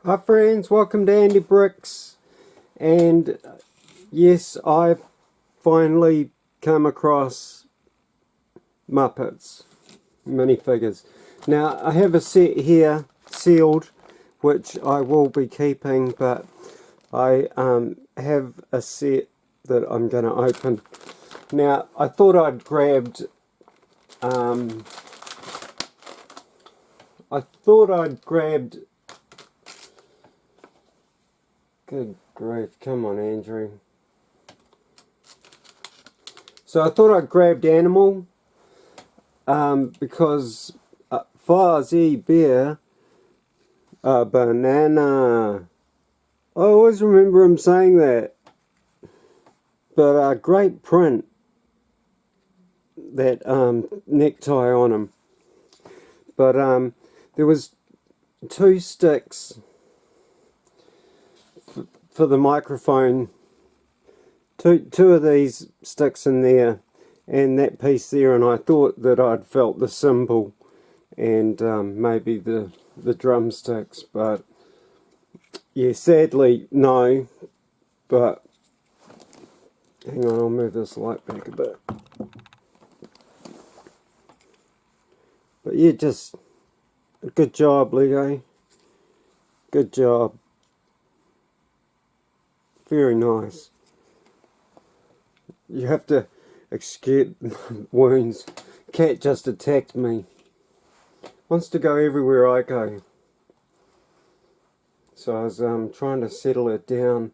Hi friends, welcome to Andy Bricks, and yes, I've finally come across Muppets minifigures. Now I have a set here sealed which I will be keeping, but I have a set that I'm going to open. Now I thought I'd grabbed good grief, come on Andrew. So I thought I'd grabbed Animal because Fuzzy Bear, banana. I always remember him saying that. But great print, that necktie on him. But there was two sticks for the microphone. Two of these sticks in there, and that piece there, and I thought that I'd felt the cymbal and maybe the drumsticks, but yeah, sadly no. But hang on, I'll move this light back a bit. But yeah, just good job, Lego. Good job. Very nice. You have to excuse wounds. Cat just attacked me. Wants to go everywhere I go. So I was trying to settle it down,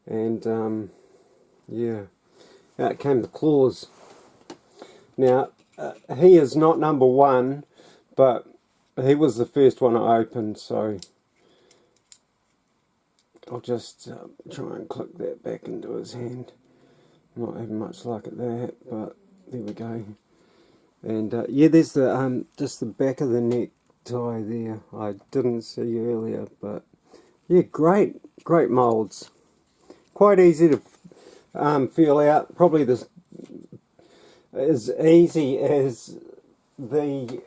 and yeah, out came the claws. Now, he is not number one, but he was the first one I opened, so I'll just try and click that back into his hand. Not having much luck at that, but there we go. And yeah, there's the just the back of the necktie there. I didn't see earlier, but yeah, great moulds. Quite easy to feel out. Probably this as easy as the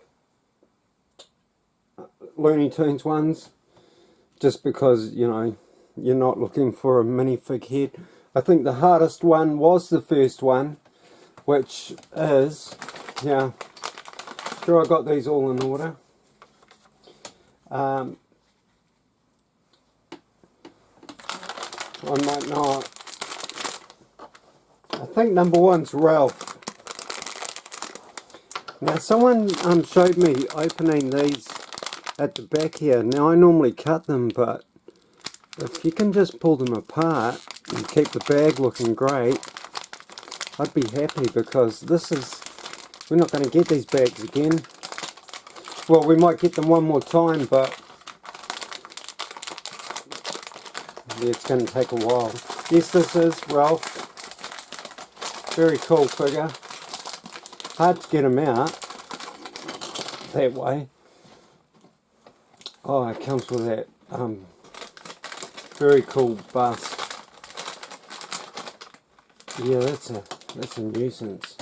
Looney Tunes ones, just because, you know, you're not looking for a minifig head. I think the hardest one was the first one, which is, yeah, sure I got these all in order. I might not. I think number one's Ralph. Now someone showed me opening these at the back here. Now I normally cut them, but if you can just pull them apart and keep the bag looking great, I'd be happy, because this is, we're not going to get these bags again. Well, we might get them one more time, but yeah, it's going to take a while. Yes, this is Ralph. Very cool figure. Hard to get him out that way. Oh, it comes with that very cool bust. Yeah, that's a nuisance.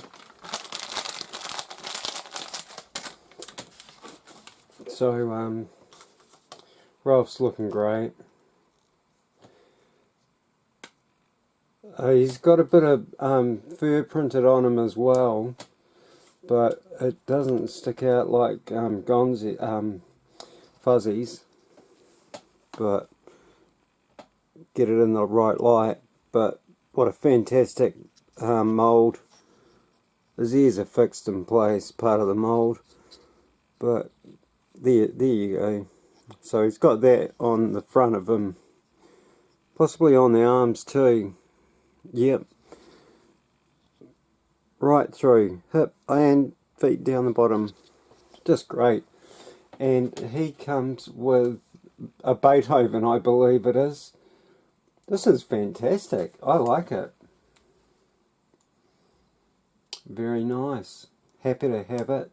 So Ralph's looking great. He's got a bit of fur printed on him as well, but it doesn't stick out like Fuzzy's. But get it in the right light. But what a fantastic mould. His ears are fixed in place, part of the mould. But there you go. So he's got that on the front of him, possibly on the arms too. Yep. Right through, hip and feet down the bottom. Just great. And he comes with a Beethoven, I believe it is. This is fantastic. I like it. Very nice. Happy to have it.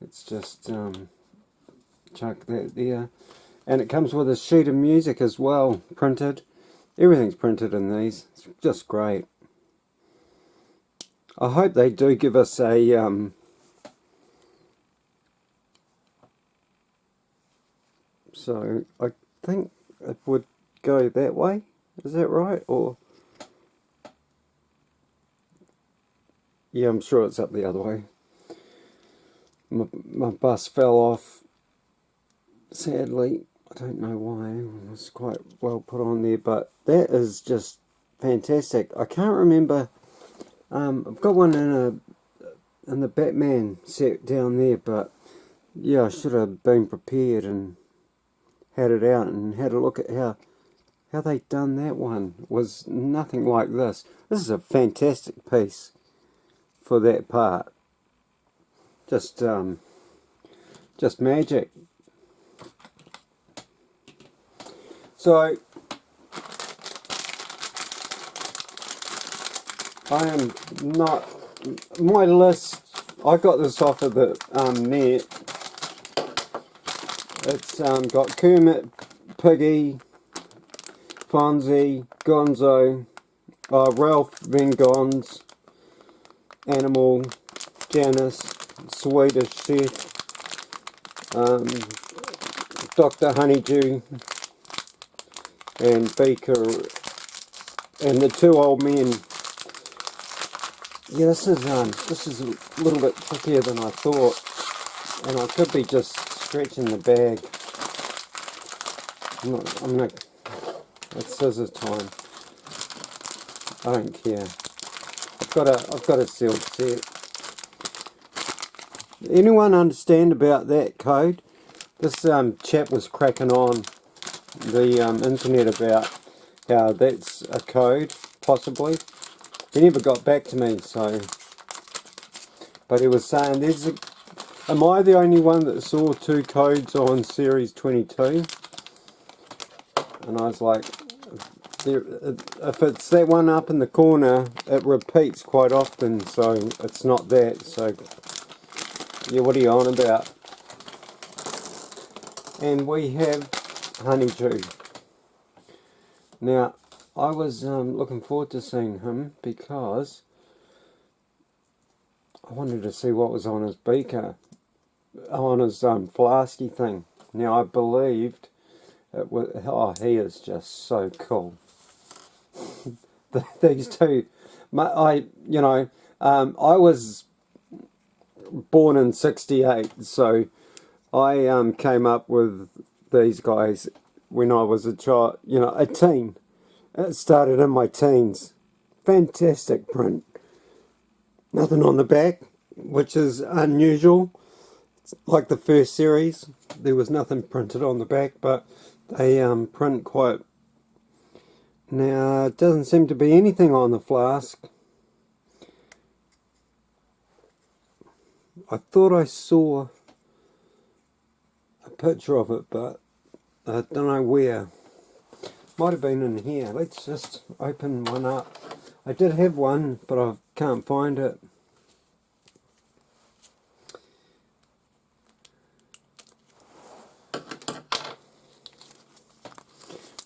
Let's just chuck that there. And it comes with a sheet of music as well, printed. Everything's printed in these. It's just great. I hope they do give us a So I think it would go that way. Is that right? Or yeah, I'm sure it's up the other way. My bus fell off, sadly. I don't know why. It was quite well put on there, but that is just fantastic. I can't remember. I've got one in the Batman set down there, but yeah, I should have been prepared and had it out and had a look at how they done that one. It was nothing like this. This is a fantastic piece for that part. Just magic. So I am not, my list, I got this off of the net. It's got Kermit, Piggy, Fonzie, Gonzo, Ralph Van Gons, Animal, Janice, Swedish Chef, Dr. Honeydew, and Beaker, and the two old men. Yeah, this is a little bit trickier than I thought, and I could be just scratching the bag. I'm not. It's scissors time. I don't care. I've got a sealed set. Anyone understand about that code? This chap was cracking on the internet about how that's a code, possibly. He never got back to me, so. But he was saying, am I the only one that saw two codes on Series 22? And I was like, if it's that one up in the corner, it repeats quite often, so it's not that. So, yeah, what are you on about? And we have Honeydew. Now, I was looking forward to seeing him because I wanted to see what was on his beaker, on his flasky thing. Now, I believed it was, oh, he is just so cool. These two, I was born in '68, so I came up with these guys when I was a child, a teen. It started in my teens. Fantastic print. Nothing on the back, which is unusual. Like the first series, there was nothing printed on the back, but they print quite. Now, it doesn't seem to be anything on the flask. I thought I saw a picture of it, but I don't know where. Might have been in here. Let's just open one up. I did have one, but I can't find it.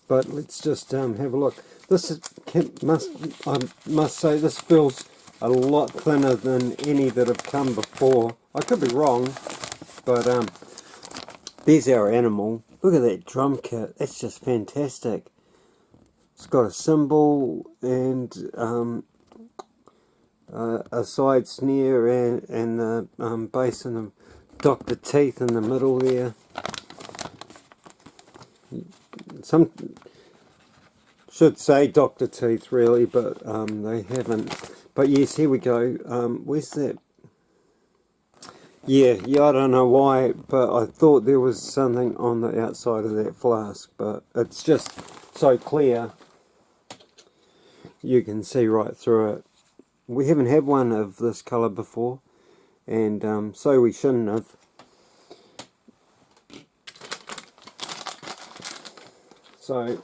But let's just have a look. I must say, this feels a lot thinner than any that have come before. I could be wrong, but there's our animal. Look at that drum kit. That's just fantastic. It's got a cymbal and a side snare and the bass and the Dr. Teeth in the middle there. Some should say Dr. Teeth really, but they haven't. But yes, here we go. Where's that? Yeah, I don't know why, but I thought there was something on the outside of that flask, but it's just so clear. You can see right through it. We haven't had one of this colour before, and so we shouldn't have. So,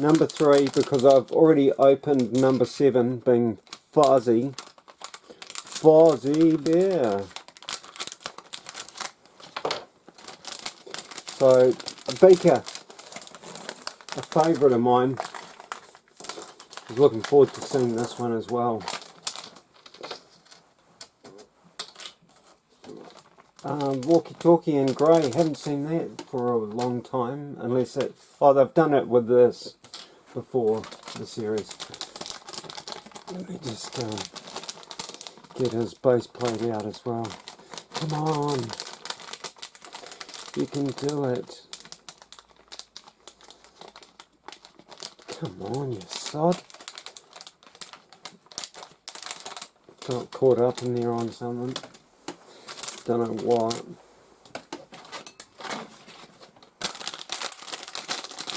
number 3, because I've already opened number 7, being Fozzie Bear. So, a beaker, a favourite of mine. I was looking forward to seeing this one as well. walkie-talkie in grey. Haven't seen that for a long time, unless it... Oh, they've done it with this before, the series. Let me just get his bass plate out as well. Come on. You can do it. Come on, you sod. Got caught up in there on something. Don't know what.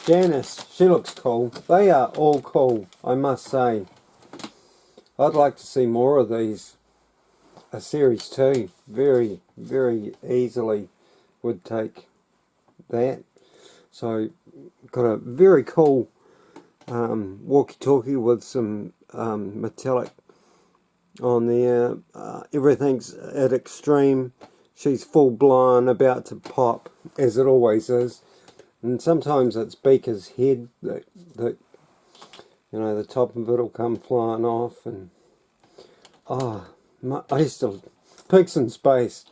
Janice, she looks cool. They are all cool, I must say. I'd like to see more of these. A series 2, very, very easily would take that. So, got a very cool walkie-talkie with some metallic on there. Everything's at extreme. She's full blown, about to pop, as it always is. And sometimes it's Beaker's head that you know, the top of it'll come flying off. And I used to... Pigs in space.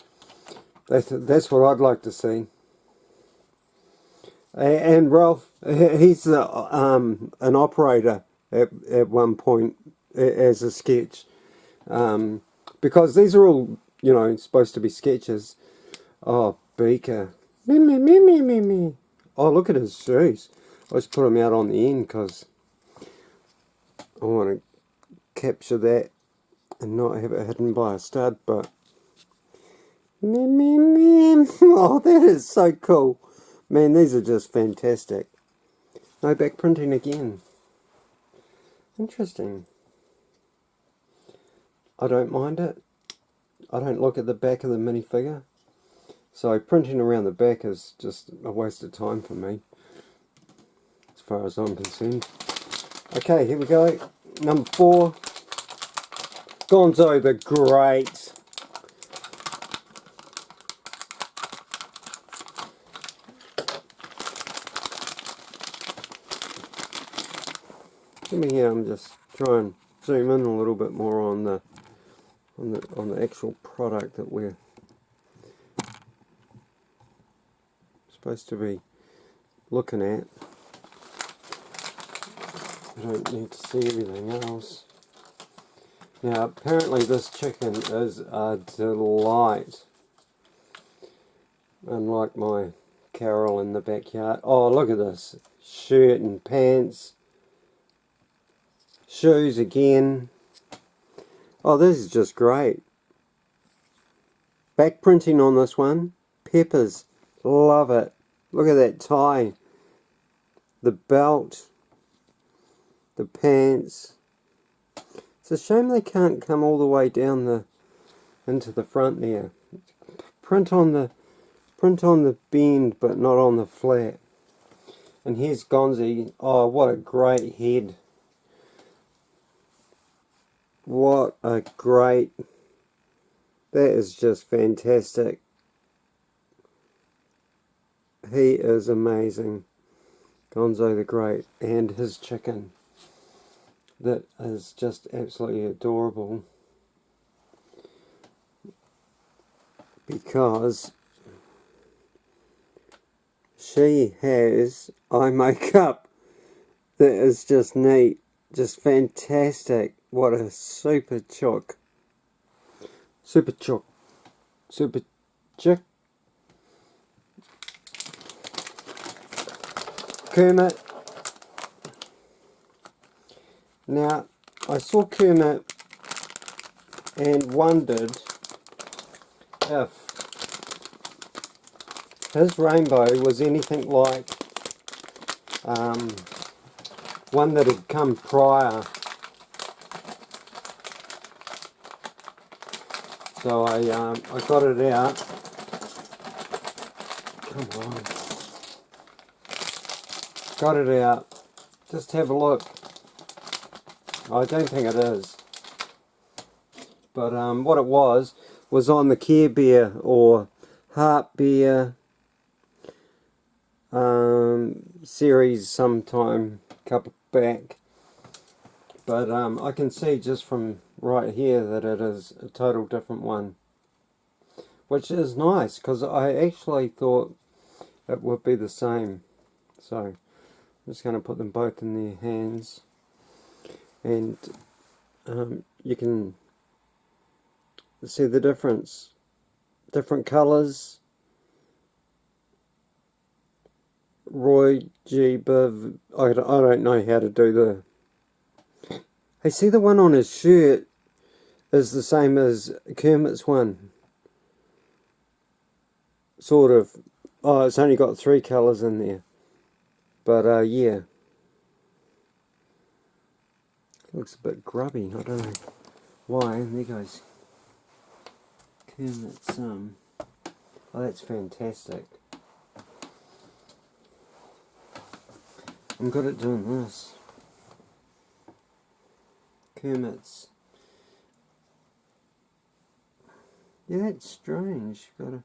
That's what I'd like to see. And Ralph, he's an operator at one point as a sketch. Because these are all, you know, supposed to be sketches. Oh, Beaker. Me, me, me, me, me, me. Oh, look at his shoes. I just put them out on the end because I want to capture that and not have it hidden by a stud, but... Me, me, me. Oh, that is so cool. Man, these are just fantastic. No back printing again. Interesting. I don't mind it. I don't look at the back of the minifigure. So printing around the back is just a waste of time for me, as far as I'm concerned. Okay, here we go. Number 4. Gonzo the Great. Let me here, I'm just try and zoom in a little bit more on the actual product that we're supposed to be looking at. I don't need to see everything else. Now apparently this chicken is a delight. Unlike my Carol in the backyard. Oh, look at this. Shirt and pants. Shoes again. Oh, this is just great. Back printing on this one. Peppers. Love it. Look at that tie. The belt. The pants. It's a shame they can't come all the way down into the front there. Print on the bend, but not on the flat. And here's Gonzi. Oh, what a great head. What a great... That is just fantastic. He is amazing. Gonzo the Great. And his chicken. That is just absolutely adorable. Because she has eye makeup that is just neat. Just fantastic. What a super chook. Super chook. Super chick. Kermit. Now, I saw Kermit and wondered if his rainbow was anything like one that had come prior. So I got it out. Come on. Got it out. Just have a look. I don't think it is. But what it was on the Care Bear or Heart Bear series sometime, couple back. But I can see just from right here that it is a total different one. which is nice because I actually thought it would be the same. So I'm just going to put them both in their hands, and you can see the difference. Different colours. Roy G. Biv. I don't know how to do the... Hey, see the one on his shirt is the same as Kermit's one. Sort of. Oh, it's only got 3 colours in there. But, yeah. Looks a bit grubby. I don't know why. And there goes Kermit's, oh, that's fantastic. I'm good at doing this. Kermit's. Yeah, that's strange. Gotta...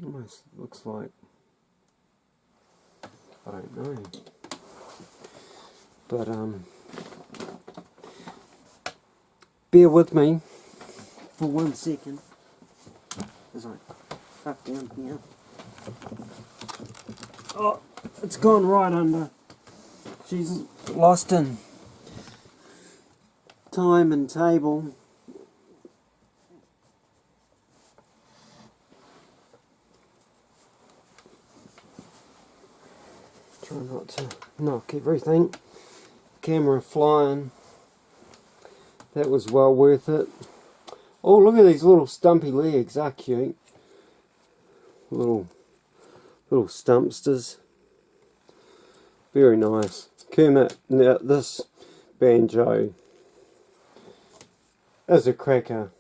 Almost looks like... I don't know. But, bear with me for 1 second as I cut down here. Oh, it's gone right under. She's lost in time and table. Try not to knock everything. Camera flying. That was well worth it. Oh, look at these little stumpy legs. They're cute. Little stumpsters. Very nice. Kermit, now this banjo is a cracker.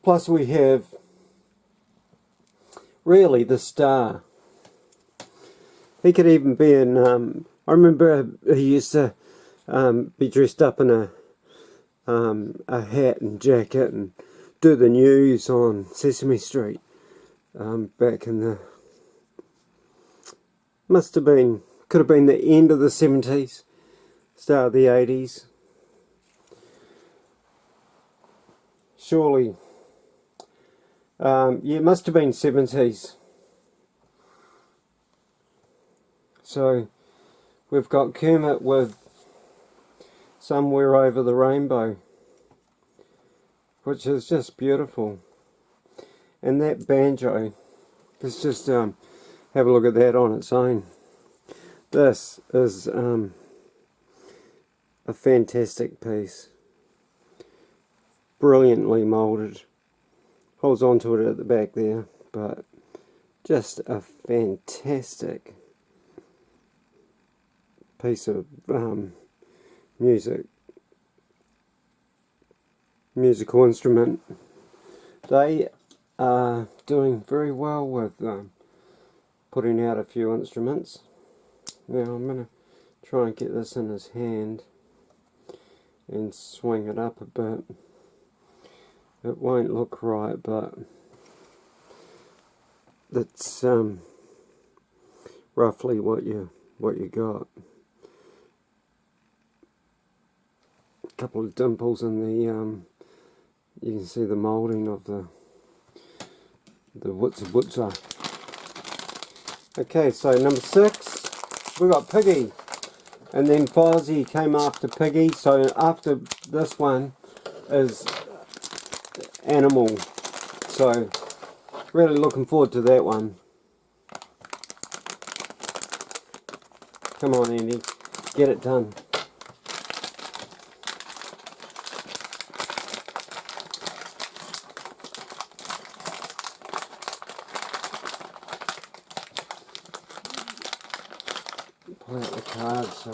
Plus we have really the star. He could even be in, I remember he used to be dressed up in a hat and jacket and do the news on Sesame Street back in the... Must have been, could have been the end of the 70s, start of the 80s. Surely, yeah, it must have been 70s. So, we've got Kermit with Somewhere Over the Rainbow, which is just beautiful. And that banjo, let's just have a look at that on its own. This is a fantastic piece. Brilliantly moulded. Holds on to it at the back there, but just a fantastic piece of musical instrument. They are doing very well with putting out a few instruments. Now I'm going to try and get this in his hand and swing it up a bit. It won't look right, but that's roughly what you got. A couple of dimples in the you can see the moulding of the wutza. Okay, so number 6, we got Piggy, and then Fozzie came after Piggy. So after this one is Animal. So really looking forward to that one. Come on, Andy, get it done. Pull out the card, so...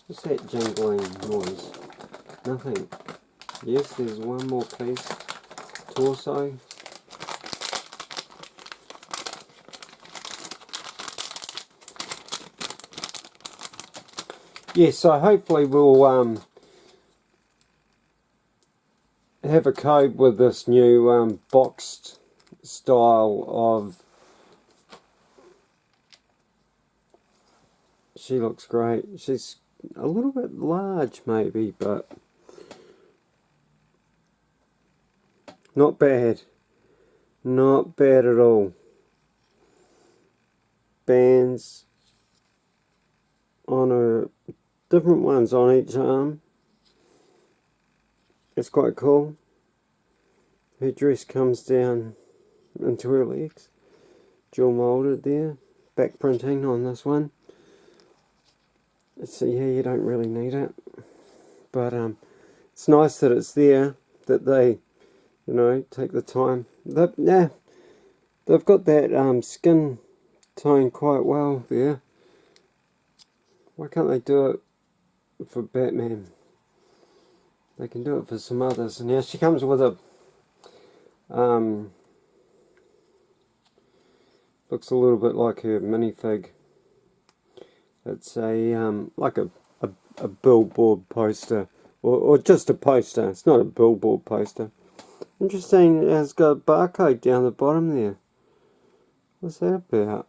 What's that jingling noise? Nothing. Yes, there's one more piece. Torso. Yes, so hopefully we'll have a code with this new boxed style of... She looks great. She's a little bit large maybe, but Not bad. Not bad at all. Bands on different ones on each arm. It's quite cool. Her dress comes down into her legs. Dual moulded there. Back printing on this one. So yeah, you don't really need it. But it's nice that it's there, that they, you know, take the time. They've got that skin tone quite well there. Why can't they do it for Batman? They can do it for some others. And now she comes with a looks a little bit like her minifig. It's a like a billboard poster, or just a poster. It's not a billboard poster. Interesting. It's got a barcode down the bottom there. What's that about?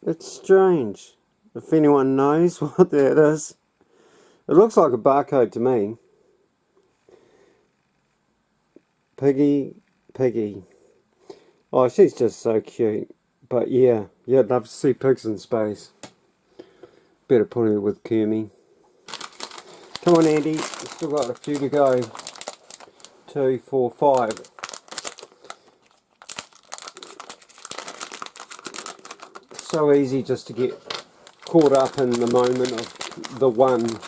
It's strange. If anyone knows what that is, it looks like a barcode to me. Piggy. Oh, she's just so cute. But yeah, I'd love to see pigs in space. Better put her with Kermie. Come on, Andy. We've still got a few to go. 2, 4, 5. It's so easy just to get caught up in the moment of the one.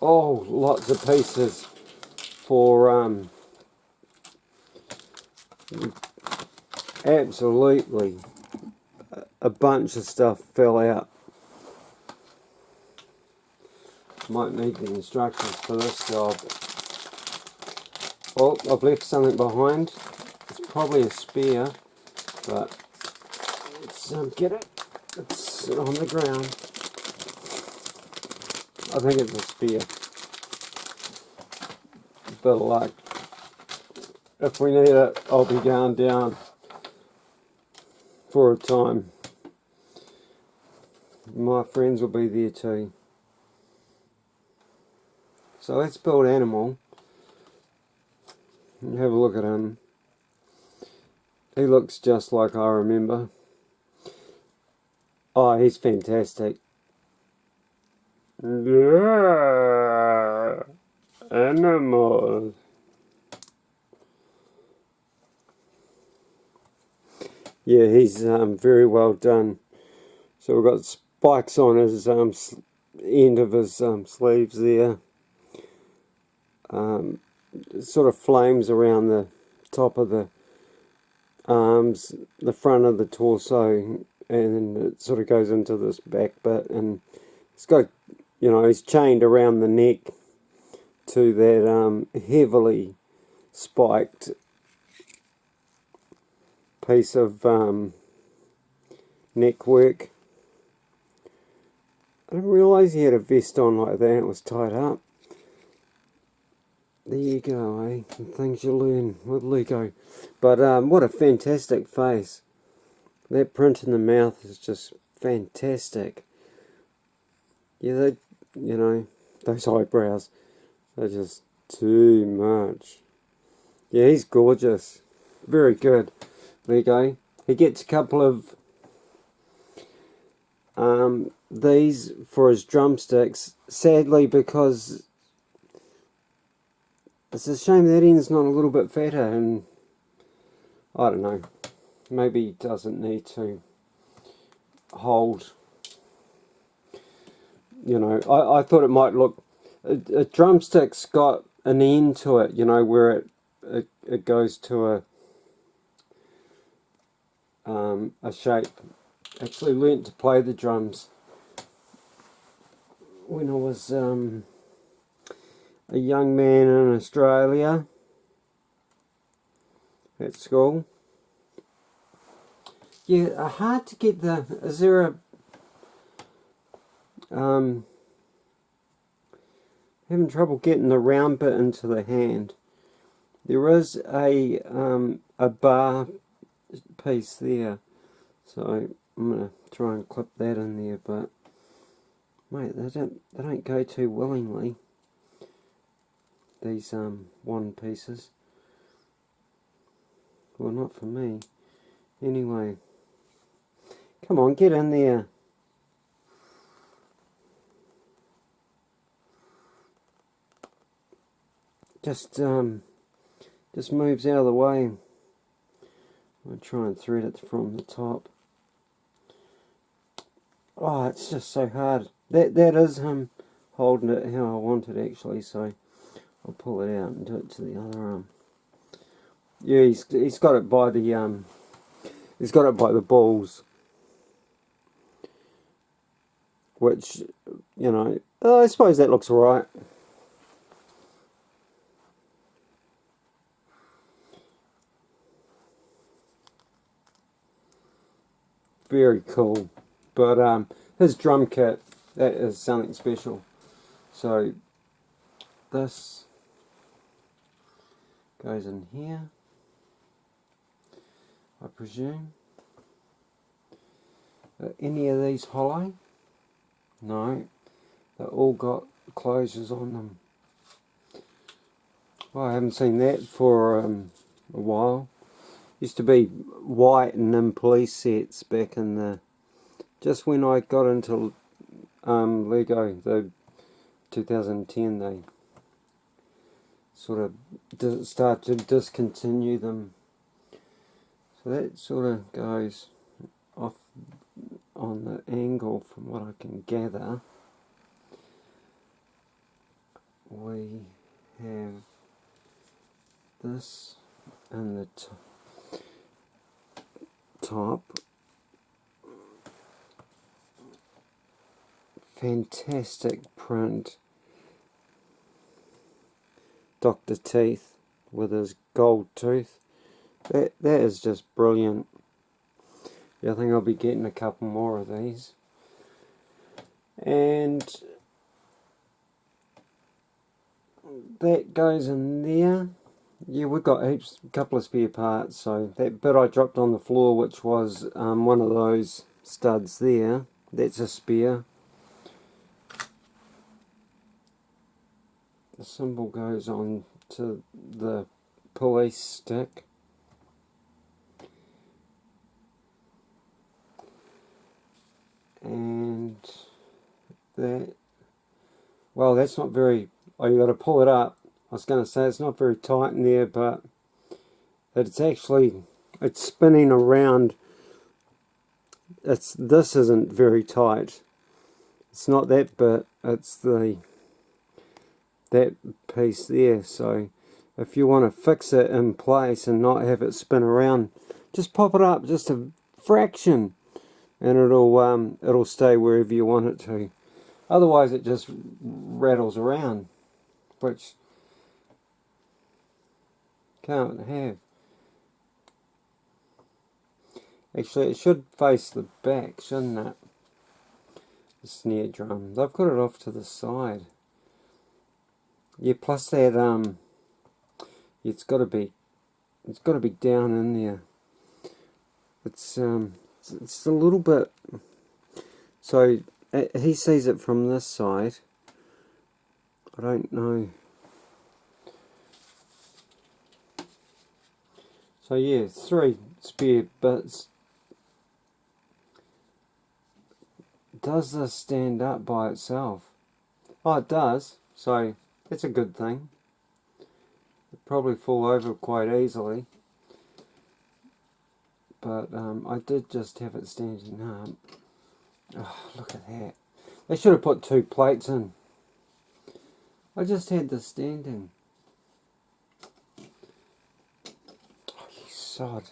Oh, lots of pieces for absolutely a bunch of stuff fell out. Might need the instructions for this job. Oh, I've left something behind. It's probably a spear, but let's get it. It's on the ground. I think it's a spear. Bit of luck. If we need it, I'll be going down for a time. My friends will be there too. So let's build Animal. And have a look at him. He looks just like I remember. Oh, he's fantastic. Yeah, Animal. Yeah, he's very well done. So we've got spikes on his end of his sleeves there. Sort of flames around the top of the arms, the front of the torso, and it sort of goes into this back bit, and it's got, you know, he's chained around the neck to that heavily spiked piece of neck work. I didn't realise he had a vest on like that. It was tied up. There you go, eh? Things you learn with Lego. But what a fantastic face. That print in the mouth is just fantastic. Yeah, you know, those eyebrows, they're just too much. Yeah, he's gorgeous. Very good. Lego. He gets a couple of these for his drumsticks. Sadly, because it's a shame that end's not a little bit fatter, and I don't know, maybe he doesn't need to hold, you know, I thought it might look, a drumstick's got an end to it, you know, where it goes to a shape. Actually learnt to play the drums when I was a young man in Australia at school. Yeah, hard to get the, is there a, having trouble getting the round bit into the hand. There is a bar piece there, so I'm going to try and clip that in there, but Mate, they don't go too willingly, these one pieces. Well, not for me. Anyway, come on, get in there. Just moves out of the way. I'll try and thread it from the top. Oh, it's just so hard. That is him holding it how I want it actually, so I'll pull it out and do it to the other arm. Yeah, he's got it by the balls, which, you know, I suppose that looks alright. Very cool. But his drum kit, that is something special. So this goes in here, I presume. Are any of these hollow? No. They've all got closures on them. Well, I haven't seen that for a while. Used to be white and in police sets back in the... Just when I got into Lego, the 2010, they sort of start to discontinue them. So that sort of goes off on the angle from what I can gather. We have this in the top. Fantastic print. Dr. Teeth with his gold tooth. That is just brilliant. Yeah, I think I'll be getting a couple more of these. And that goes in there. Yeah, we've got a couple of spare parts. So that bit I dropped on the floor, which was one of those studs there, that's a spare. The symbol goes on to the police stick. And that, well, that's not very, oh, you got to pull it up. I was going to say it's not very tight in there, but it's actually, it's spinning around. This isn't very tight. It's not that bit, it's that piece there. So if you want to fix it in place and not have it spin around, just pop it up just a fraction, and it'll stay wherever you want it to. Otherwise it just rattles around, which can't have. Actually, it should face the back, shouldn't it? The snare drum. They've got it off to the side. Yeah, plus that it's got to be down in there. It's a little bit. So he sees it from this side. I don't know. So yeah, 3 spare bits. Does this stand up by itself? Oh, it does. So that's a good thing. It'd probably fall over quite easily. But I did just have it standing up. Oh, look at that. They should have put 2 plates in. I just had this standing. Oh, you sod.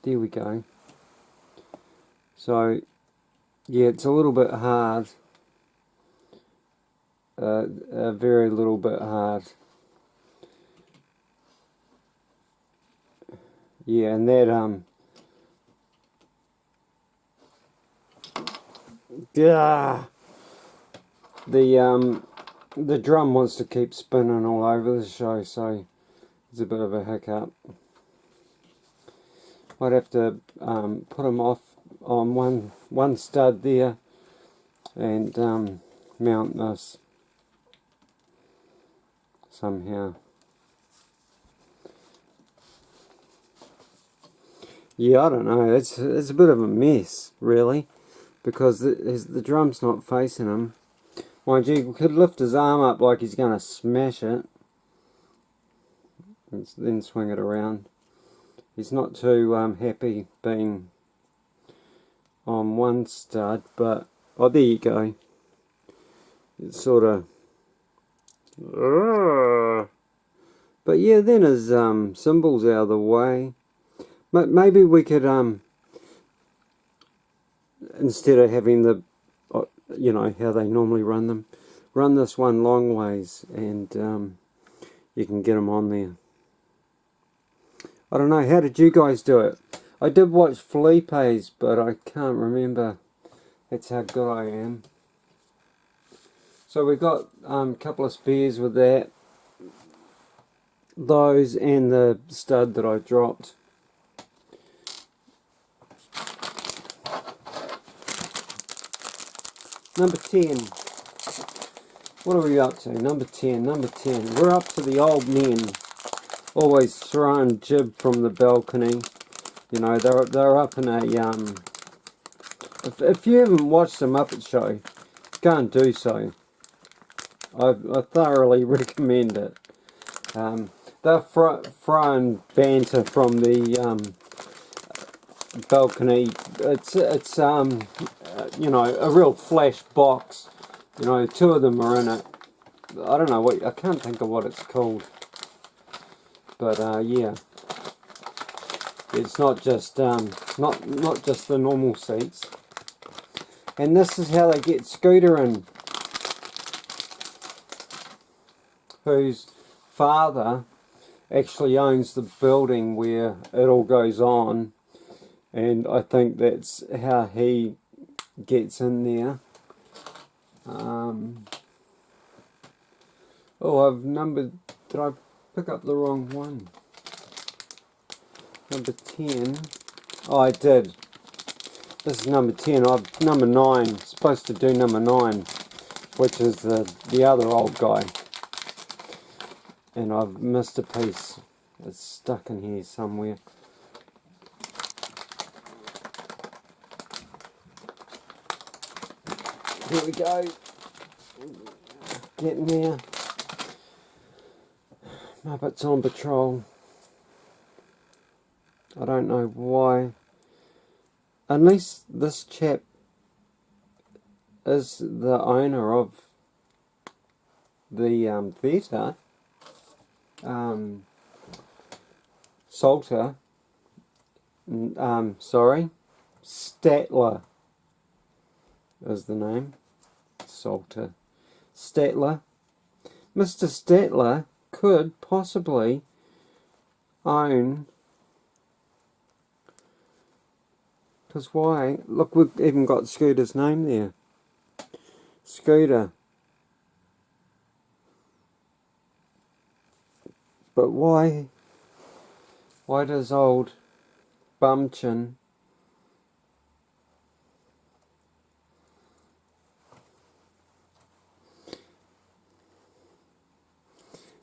There we go. So, yeah, it's a little bit hard. A very little bit hard. Yeah, and that yeah, the the drum wants to keep spinning all over the show, so it's a bit of a hiccup. I'd have to put him off on one stud there and mount this somehow. Yeah, I don't know. It's a bit of a mess, really, because the drum's not facing him. Mind you, we could lift his arm up like he's going to smash it, and then swing it around. He's not too happy being on one stud, but oh, there you go. It's sort of. But yeah, then his cymbals out of the way. Maybe we could, instead of having the, you know, how they normally run them, run this one long ways, and you can get them on there. I don't know, how did you guys do it? I did watch Felipe's, but I can't remember. That's how good I am. So we got a couple of spares with that. Those and the stud that I dropped. Number 10. What are we up to? Number 10. We're up to the old men. Always throwing jib from the balcony. You know, they're up in a if you haven't watched the Muppet Show, go and do so. I thoroughly recommend it. They're throwing banter from the balcony. It's you know, a real flash box. You know, two of them are in it. I don't know what, I can't think of what it's called. But yeah, it's not just not just the normal seats. And this is how they get Scooter in, whose father actually owns the building where it all goes on, and I think that's how he gets in there. Oh, I've numbered. Did I pick up the wrong one? Number 10. Oh, I did. This is number 10. I've number 9. Supposed to do number 9, which is the other old guy. And I've missed a piece. It's stuck in here somewhere. Here we go. Getting there. Muppets on patrol. I don't know why. Unless this chap is the owner of the theatre. Salter. Sorry. Statler is the name. Salter. Statler. Mr. Statler could possibly own, because why? Look, we've even got Scooter's name there. Scooter. But why does old Bumchin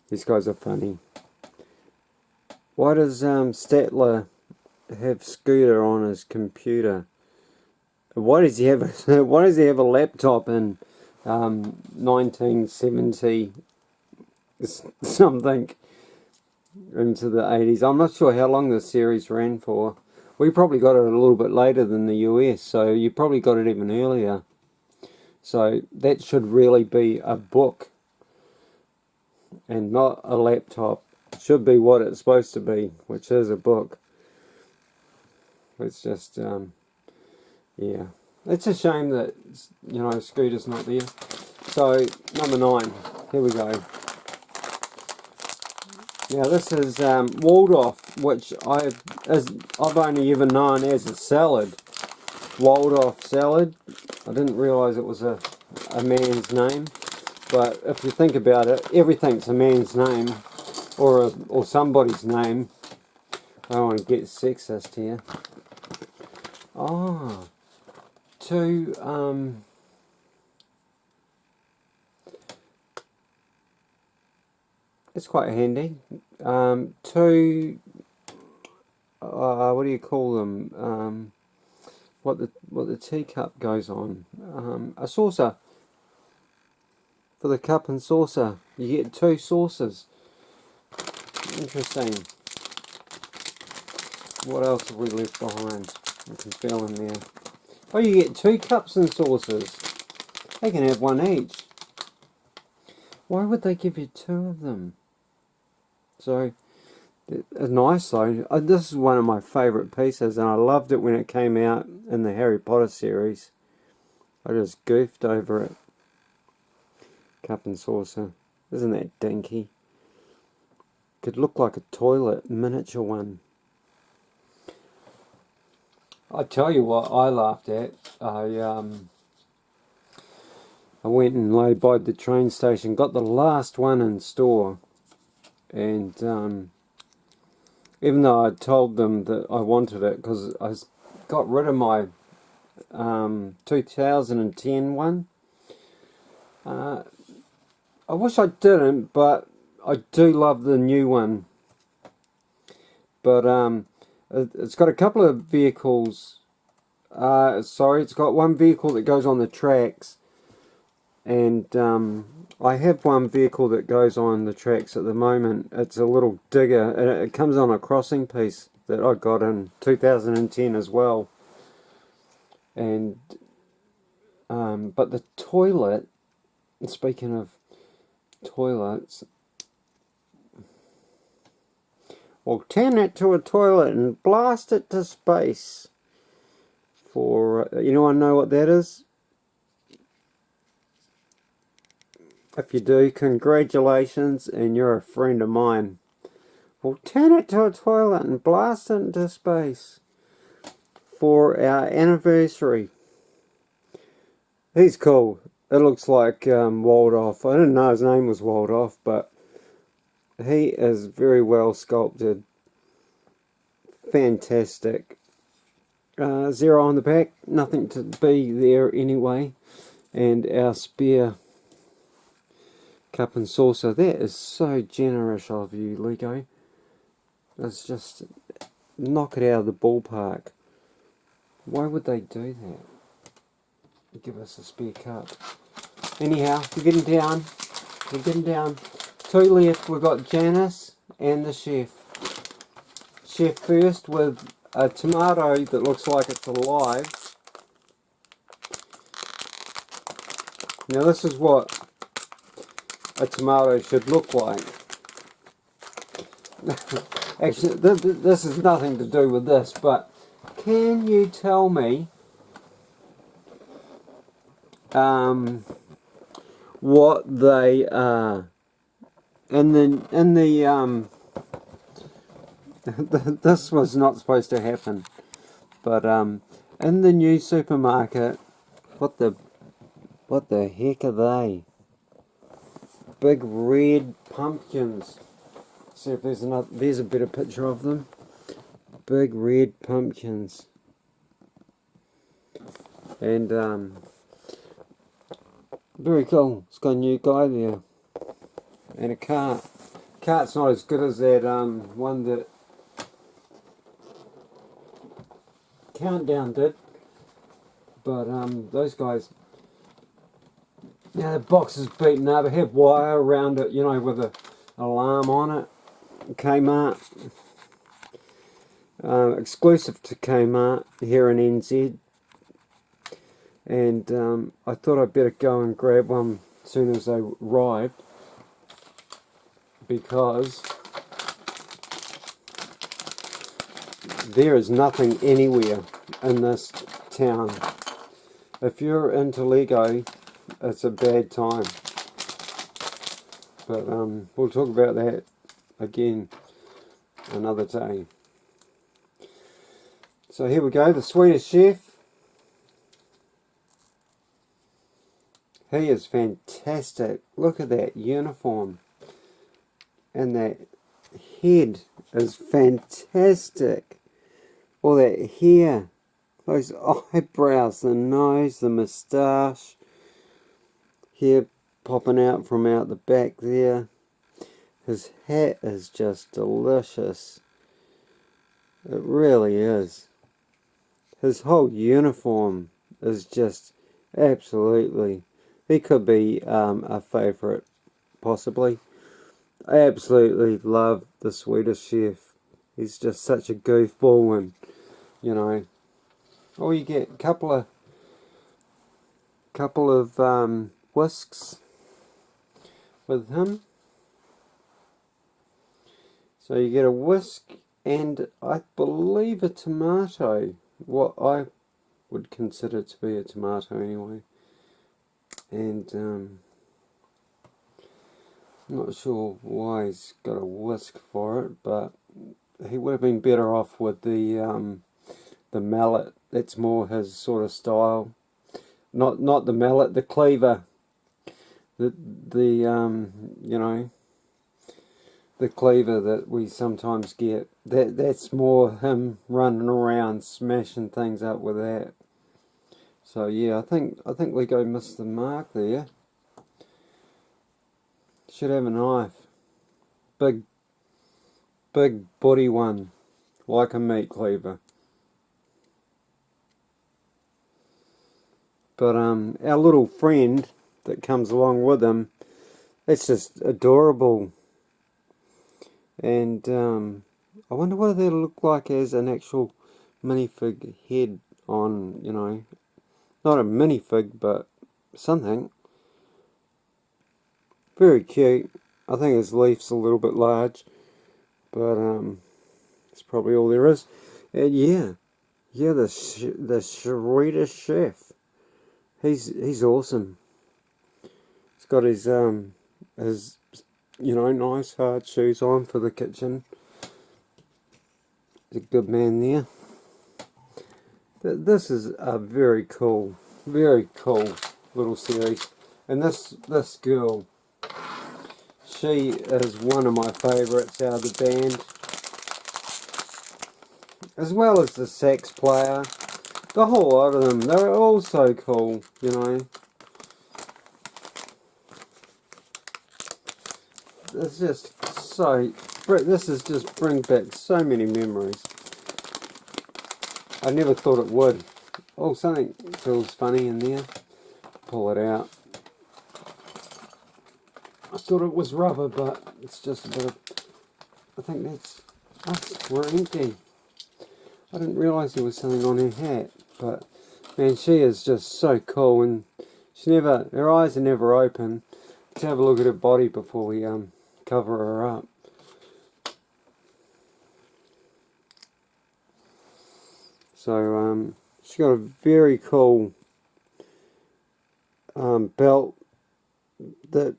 these guys are funny. Why does Statler have Scooter on his computer? Why does he have a laptop in 1970 something into the 80s? I'm not sure how long the series ran for. We probably got it a little bit later than the US, so you probably got it even earlier. So that should really be a book and not a laptop. It should be what it's supposed to be, which is a book. It's just, yeah. It's a shame that, you know, Scooter's not there. So, number 9. Here we go. Now this is Waldorf, which I've only ever known as a salad. Waldorf salad. I didn't realise it was a man's name. But if you think about it, everything's a man's name or somebody's name. I don't want to get sexist here. Oh, two, it's quite handy. Two, what do you call them? What the teacup goes on. A saucer. For the cup and saucer. You get two saucers. Interesting. What else have we left behind? I can feel in there. Oh, you get two cups and saucers. They can have one each. Why would they give you two of them? So, it's nice though. This is one of my favourite pieces, and I loved it when it came out in the Harry Potter series. I just goofed over it. Cup and saucer. Isn't that dinky? Could look like a toilet, miniature one. I tell you what I laughed at. I went and lay by the train station, got the last one in store, and even though I told them that I wanted it because I got rid of my 2010 one. I wish I didn't, but I do love the new one. But it's got a couple of vehicles. It's got one vehicle that goes on the tracks, and I have one vehicle that goes on the tracks at the moment. It's a little digger, and it comes on a crossing piece that I got in 2010 as well. And but the toilet, speaking of toilets, we'll turn it to a toilet and blast it to space. For anyone know what that is? If you do, congratulations, and you're a friend of mine. We'll turn it to a toilet and blast it into space for our anniversary. He's cool. It looks like Waldorf. I didn't know his name was Waldorf, but he is very well sculpted. Fantastic. Zero on the back. Nothing to be there anyway. And our spare cup and saucer. That is so generous of you, Lego. It's just knock it out of the ballpark. Why would they do that? Give us a spare cup. Anyhow, we're getting down. We're getting down. Two left. We've got Janice and the chef. Chef first with a tomato that looks like it's alive. Now this is what a tomato should look like. Actually, this has nothing to do with this, but can you tell me what they are? In the this was not supposed to happen, but in the new supermarket, what the heck are they? Big red pumpkins. See if there's another. There's a better picture of them. Big red pumpkins. And very cool. It's got a new guy there. And a cart. Cart's not as good as that one that Countdown did. But those guys, the box is beaten up. It had wire around it, you know, with an alarm on it. Kmart. Exclusive to Kmart here in NZ. And I thought I'd better go and grab one as soon as they arrived, because there is nothing anywhere in this town. If you're into Lego, it's a bad time. But we'll talk about that again another day. So here we go, the Swedish chef. He is fantastic. Look at that uniform. And that head is fantastic. All that hair. Those eyebrows, the nose, the moustache. Hair popping out from out the back there. His hat is just delicious. It really is. His whole uniform is just absolutely... He could be a favourite, possibly. I absolutely love the Swedish Chef. He's just such a goofball, and, you know... Oh, you get a couple of whisks with him. So you get a whisk and I believe a tomato. What I would consider to be a tomato anyway. And I'm not sure why he's got a whisk for it, but he would have been better off with the mallet. That's more his sort of style. Not the mallet, the cleaver. The you know, the cleaver that we sometimes get. That's more him running around smashing things up with that. So yeah, I think Lego missed the mark there. Should have a knife. Big body one. Like a meat cleaver. But our little friend that comes along with him, it's just adorable. And I wonder what that'll look like as an actual minifig head on, you know, not a minifig, but something. Very cute. I think his leaf's a little bit large, but that's probably all there is. And yeah, the Swedish Chef. He's awesome. He's got his you know, nice hard shoes on for the kitchen. He's a good man there. This is a very cool little series. And this girl, she is one of my favourites out of the band. As well as the sax player. The whole lot of them, they're all so cool, you know. It's just so... This is just bring back so many memories. I never thought it would. Oh, something feels funny in there. Pull it out. I thought it was rubber, but it's just a bit of... I think that's... we're empty. I didn't realise there was something on her hat. But, man, she is just so cool. And her eyes are never open. Let's have a look at her body before we cover her up. So, she's got a very cool belt that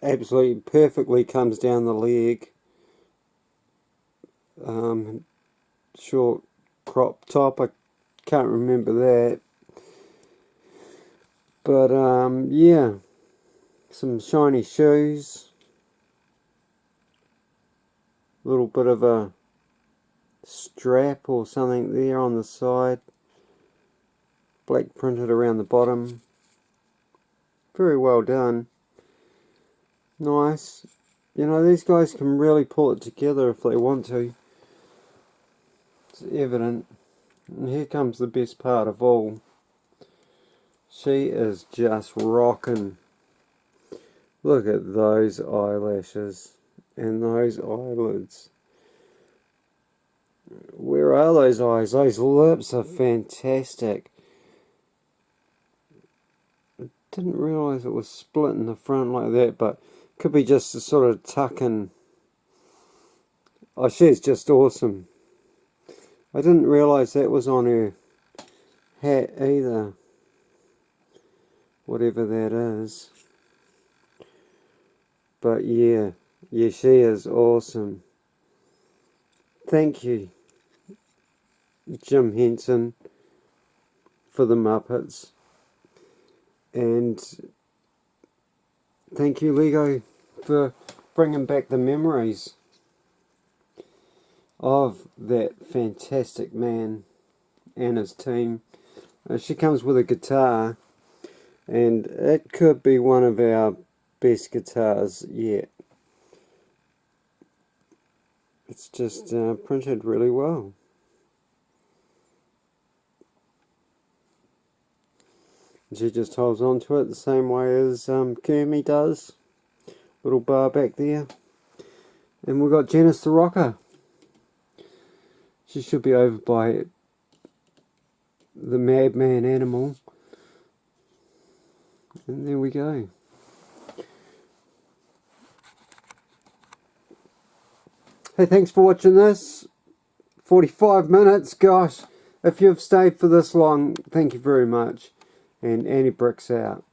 absolutely perfectly comes down the leg. Short crop top, I can't remember that. But, yeah, some shiny shoes. A little bit of a strap or something there on the side. Black printed around the bottom. Very well done. Nice. You know, these guys can really pull it together if they want to. It's evident. And here comes the best part of all. She is just rocking. Look at those eyelashes and those eyelids. Where are those eyes? Those lips are fantastic. I didn't realise it was split in the front like that, but could be just a sort of tuck in. Oh, she's just awesome. I didn't realise that was on her hat either. Whatever that is. But yeah, she is awesome. Thank you, Jim Henson, for the Muppets. And thank you, Lego, for bringing back the memories of that fantastic man and his team. She comes with a guitar, and it could be one of our best guitars yet. It's just printed really well. She just holds on to it the same way as Kermie does. Little bar back there. And we've got Janice the Rocker. She should be over by the Madman Animal. And there we go. Hey, thanks for watching this. 45 minutes, gosh. If you've stayed for this long, thank you very much. And Annie Brick's out.